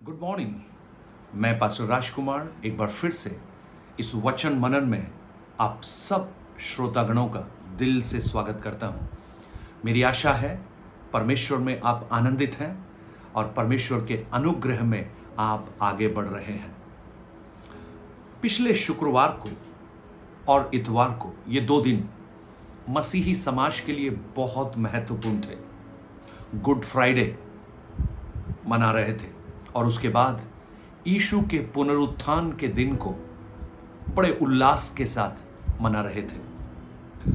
Good morning. मैं pastor राजकुमार एक बार फिर से इस वचन मनन में आप सब श्रोतागणों का दिल से स्वागत करता हूं। मेरी आशा है परमेश्वर में आप आनंदित हैं और परमेश्वर के अनुग्रह में आप आगे बढ़ रहे हैं। पिछले शुक्रवार को और इतवार को ये 2 दिन मसीही समाज के लिए बहुत महत्वपूर्ण थे। गुड फ्राइडे मना रहे थे और उसके बाद यीशु के पुनरुत्थान के दिन को बड़े उल्लास के साथ मना रहे थे।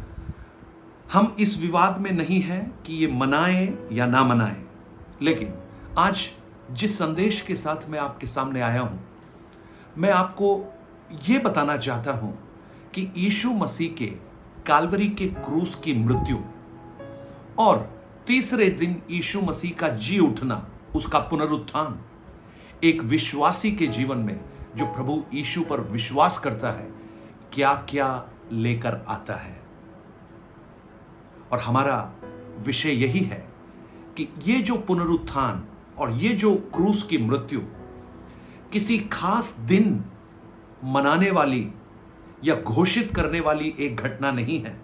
हम इस विवाद में नहीं हैं कि ये मनाएं या ना मनाएं, लेकिन आज जिस संदेश के साथ मैं आपके सामने आया हूं, मैं आपको ये बताना चाहता हूं कि यीशु मसीह के काल्वरी के क्रूस की मृत्यु और तीसरे दिन यीशु मसीह का जी उठना, उसका पुनरुत्थान एक विश्वासी के जीवन में जो प्रभु यीशु पर विश्वास करता है क्या क्या लेकर आता है। और हमारा विषय यही है कि ये जो पुनरुत्थान और ये जो क्रूस की मृत्यु किसी खास दिन मनाने वाली या घोषित करने वाली एक घटना नहीं है,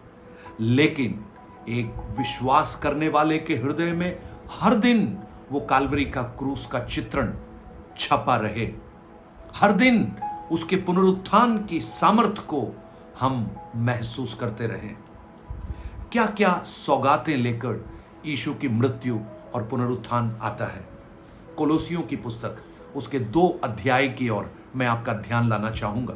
लेकिन एक विश्वास करने वाले के हृदय में हर दिन वो काल्वरी का क्रूस का चित्रण छपा रहे। हर दिन उसके पुनरुत्थान की सामर्थ को हम महसूस करते रहें। क्या क्या सौगातें लेकर यीशु की मृत्यु और पुनरुत्थान आता है। कोलोसियों की पुस्तक उसके 2 अध्याय की ओर मैं आपका ध्यान लाना चाहूंगा।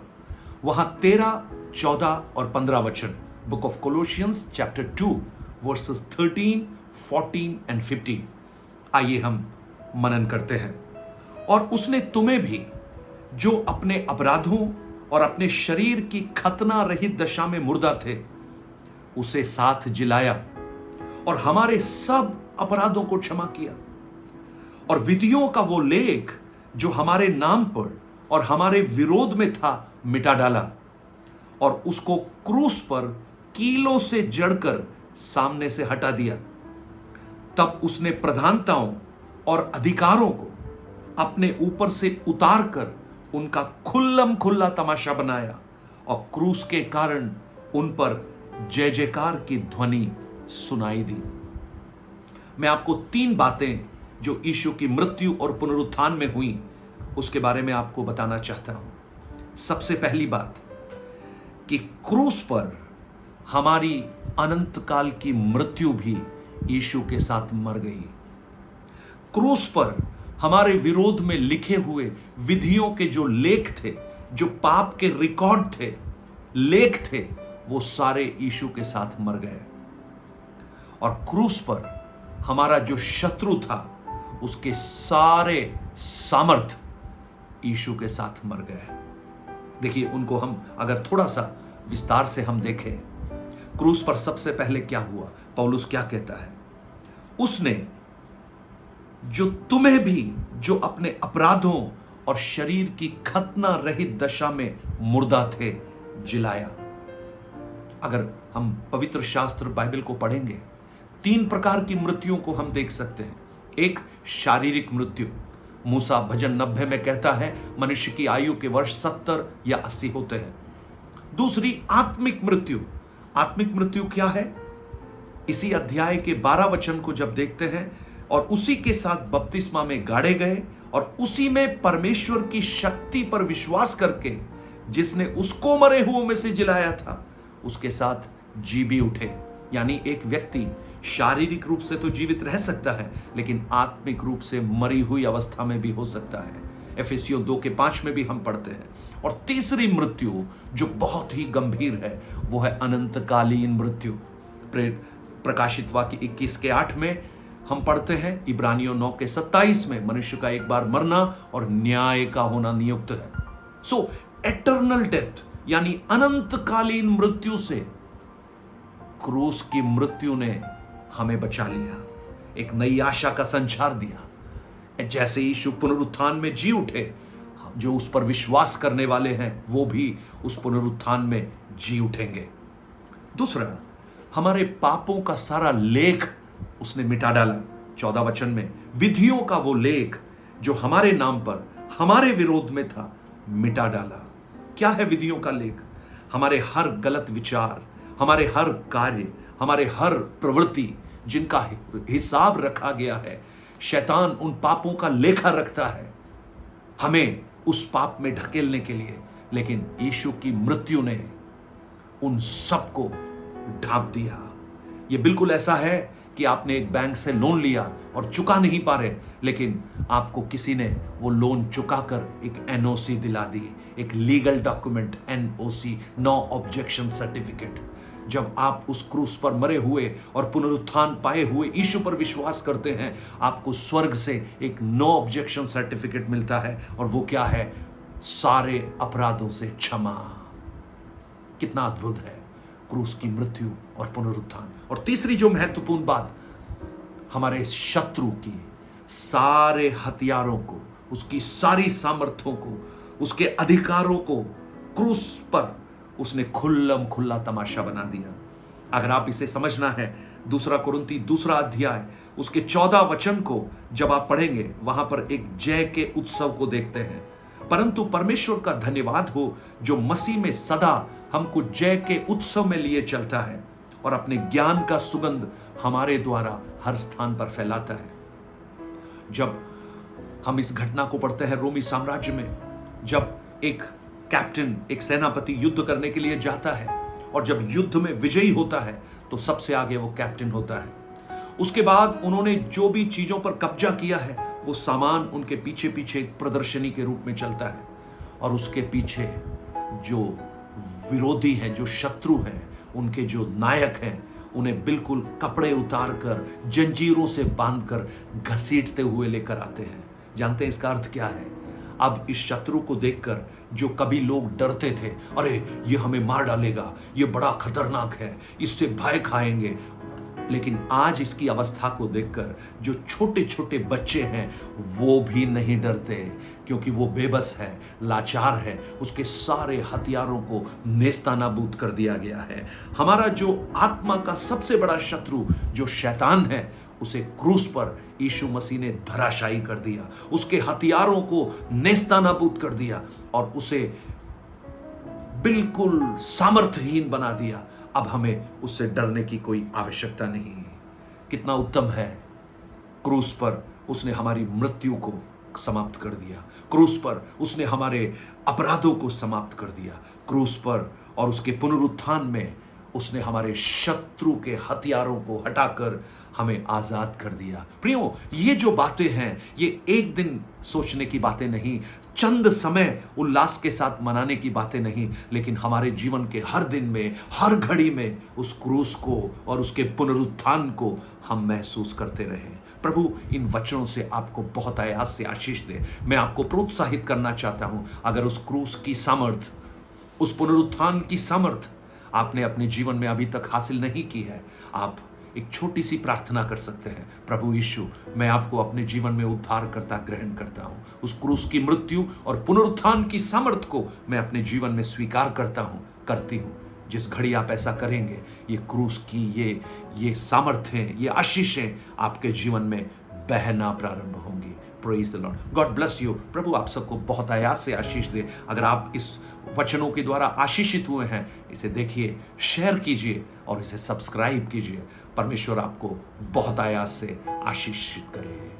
वहां 13, 14 और 15 वचन, book of Colossians chapter 2 verses 13, 14 and 15। आइए हम मनन करते हैं। और उसने तुम्हें भी जो अपने अपराधों और अपने शरीर की खतना रहित दशा में मुर्दा थे, उसे साथ जिलाया और हमारे सब अपराधों को क्षमा किया और विधियों का वो लेख जो हमारे नाम पर और हमारे विरोध में था मिटा डाला और उसको क्रूस पर कीलों से जड़कर सामने से हटा दिया। तब उसने प्रधानताओं और अधिकारों को अपने ऊपर से उतार कर उनका खुल्लम खुल्ला तमाशा बनाया और क्रूस के कारण उन पर जय जयकार की ध्वनि सुनाई दी। मैं आपको 3 बातें जो यीशु की मृत्यु और पुनरुत्थान में हुई उसके बारे में आपको बताना चाहता हूं। सबसे पहली बात कि क्रूस पर हमारी अनंत काल की मृत्यु भी यीशु के साथ मर गई। क्रूस पर हमारे विरोध में लिखे हुए विधियों के जो लेख थे, जो पाप के रिकॉर्ड थे, लेख थे, वो सारे यीशु के साथ मर गए। और क्रूस पर हमारा जो शत्रु था उसके सारे सामर्थ यीशु के साथ मर गए। देखिए, उनको हम अगर थोड़ा सा विस्तार से हम देखें, क्रूस पर सबसे पहले क्या हुआ, पौलुस क्या कहता है, उसने जो तुम्हें भी जो अपने अपराधों और शरीर की खतना रहित दशा में मुर्दा थे, जिलाया। अगर हम पवित्र शास्त्र बाइबल को पढ़ेंगे, 3 प्रकार की मृत्युओं को हम देख सकते हैं। एक, शारीरिक मृत्यु। मूसा भजन 90 में कहता है मनुष्य की आयु के वर्ष 70 या 80 होते हैं। दूसरी, आत्मिक मृत्यु। आत्मिक मृत्यु क्या है? इसी अध्याय के 12 वचन को जब देखते हैं, और उसी के साथ बपतिस्मा में गाड़े गए और उसी में परमेश्वर की शक्ति पर विश्वास करके जिसने उसको मरे हुओं में से जिलाया था, उसके साथ जी भी उठे। यानी एक व्यक्ति शारीरिक रूप से तो जीवित रह सकता है, लेकिन आत्मिक रूप से मरी हुई अवस्था में भी हो सकता है। एफेसियों 2:5 में भी हम पढ़ते हैं। और तीसरी मृत्यु जो बहुत ही गंभीर है, वो है अनंतकालीन मृत्यु। प्रकाशित वाक्य 21:8 में हम पढ़ते हैं, इब्रानियों 9:27 में मनुष्य का एक बार मरना और न्याय का होना नियुक्त है। सो एटर्नल डेथ यानी अनंतकालीन मृत्यु से क्रूस की मृत्यु ने हमें बचा लिया, एक नई आशा का संचार दिया। जैसे यीशु पुनरुत्थान में जी उठे, जो उस पर विश्वास करने वाले हैं वो भी उस पुनरुत्थान में जी उठेंगे। दूसरा, हमारे पापों का सारा लेख उसने मिटा डाला। 14 वचन में विधियों का वो लेख जो हमारे नाम पर हमारे विरोध में था मिटा डाला। क्या है विधियों का लेख? हमारे हर गलत विचार, हमारे हर कार्य, हमारे हर प्रवृत्ति जिनका हिसाब रखा गया है, शैतान उन पापों का लेखा रखता है हमें उस पाप में ढकेलने के लिए, लेकिन यीशु की मृत्यु ने उन सबको ढांप दिया। यह बिल्कुल ऐसा है कि आपने एक बैंक से लोन लिया और चुका नहीं पा रहे, लेकिन आपको किसी ने वो लोन चुकाकर एक एनओसी दिला दी, एक legal document, NOC, no objection certificate. जब आप उस क्रूस पर मरे हुए और पुनरुत्थान पाए हुए यीशु पर विश्वास करते हैं, आपको स्वर्ग से एक नो ऑब्जेक्शन सर्टिफिकेट मिलता है, और वो क्या है? सारे अपराधों से क्षमा। कितना अद्भुत है क्रूस की मृत्यु और पुनरुत्थान। और तीसरी जो महत्वपूर्ण बात, हमारे शत्रु की सारे हथियारों को, उसकी सारी सामर्थ्यों को, उसके अधिकारों को क्रूस पर उसने खुल्लम खुल्ला तमाशा बना दिया। अगर आप इसे समझना है, 2 कुरिन्ती 2 अध्याय उसके 14 वचन को जब आप पढ़ेंगे, वहां पर एक जय के उत्सव को देखते हैं। परंतु परमेश्वर का धन्यवाद हो जो मसीह में सदा हमको जय के उत्सव में लिए चलता है और अपने ज्ञान का सुगंध हमारे द्वारा हर स्थान पर फैलाता है। जब हम इस घटना को पढ़ते हैं रोमी साम्राज्य में, जब एक कैप्टन, एक सेनापति युद्ध करने के लिए जाता है और जब युद्ध में विजयी होता है तो सबसे आगे वो कैप्टन होता है। उसके बाद उन्होंने जो भी चीजों पर कब्जा किया है, वो सामान उनके पीछे पीछे एक प्रदर्शनी के रूप में चलता है, और उसके पीछे जो विरोधी हैं, जो शत्रु हैं, उनके जो नायक हैं, उन्हें बिल्कुल कपड़े उतार कर, जंजीरों से बांधकर घसीटते हुए लेकर आते हैं। जानते हैं इसका अर्थ क्या है? अब इस शत्रु को देखकर जो कभी लोग डरते थे, अरे ये हमें मार डालेगा, ये बड़ा खतरनाक है, इससे भय खाएंगे, लेकिन आज इसकी अवस्था को देखकर जो छोटे छोटे बच्चे हैं वो भी नहीं डरते, क्योंकि वो बेबस है, लाचार है, उसके सारे हथियारों को नेस्तनाबूद कर दिया गया है। हमारा जो आत्मा का सबसे बड़ा शत्रु जो शैतान है, उसे क्रूस पर यीशु मसीह ने धराशायी कर दिया, उसके हथियारों को नेस्तनाबूद कर दिया और उसे बिल्कुल सामर्थ्यहीन बना दिया। अब हमें उससे डरने की कोई आवश्यकता नहीं है। कितना उत्तम है, क्रूस पर उसने हमारी मृत्यु को समाप्त कर दिया, क्रूस पर उसने हमारे अपराधों को समाप्त कर दिया, क्रूस पर और उसके पुनरुत्थान में उसने हमारे शत्रु के हथियारों को हटाकर हमें आजाद कर दिया। प्रियो, ये जो बातें हैं, ये एक दिन सोचने की बातें नहीं, चंद समय उल्लास के साथ मनाने की बातें नहीं, लेकिन हमारे जीवन के हर दिन में, हर घड़ी में उस क्रूस को और उसके पुनरुत्थान को हम महसूस करते रहे। प्रभु इन वचनों से आपको बहुत आयास से आशीष दे। मैं आपको प्रोत्साहित करना चाहता हूं, अगर उस क्रूस की सामर्थ, उस पुनरुत्थान की सामर्थ आपने अपने जीवन में अभी तक हासिल नहीं की है, आप एक छोटी सी प्रार्थना कर सकते हैं। प्रभु यीशु, मैं आपको अपने जीवन में उद्धारकर्ता ग्रहण करता हूं। उस क्रूस की मृत्यु और पुनरुत्थान की सामर्थ को मैं अपने जीवन में स्वीकार करता हूं, करती हूं। जिस घड़ी आप ऐसा करेंगे, ये क्रूस की ये सामर्थ्य, ये आशीषें आपके जीवन में बहना प्रारंभ होंगी। Praise the Lord. God bless you. प्रभु आप सबको बहुत आयास से आशीष दे। अगर आप इस वचनों के द्वारा आशीषित हुए हैं, इसे देखिए, शेयर कीजिए और इसे सब्सक्राइब कीजिए। परमेश्वर आपको बहुत आयास से आशीषित करे।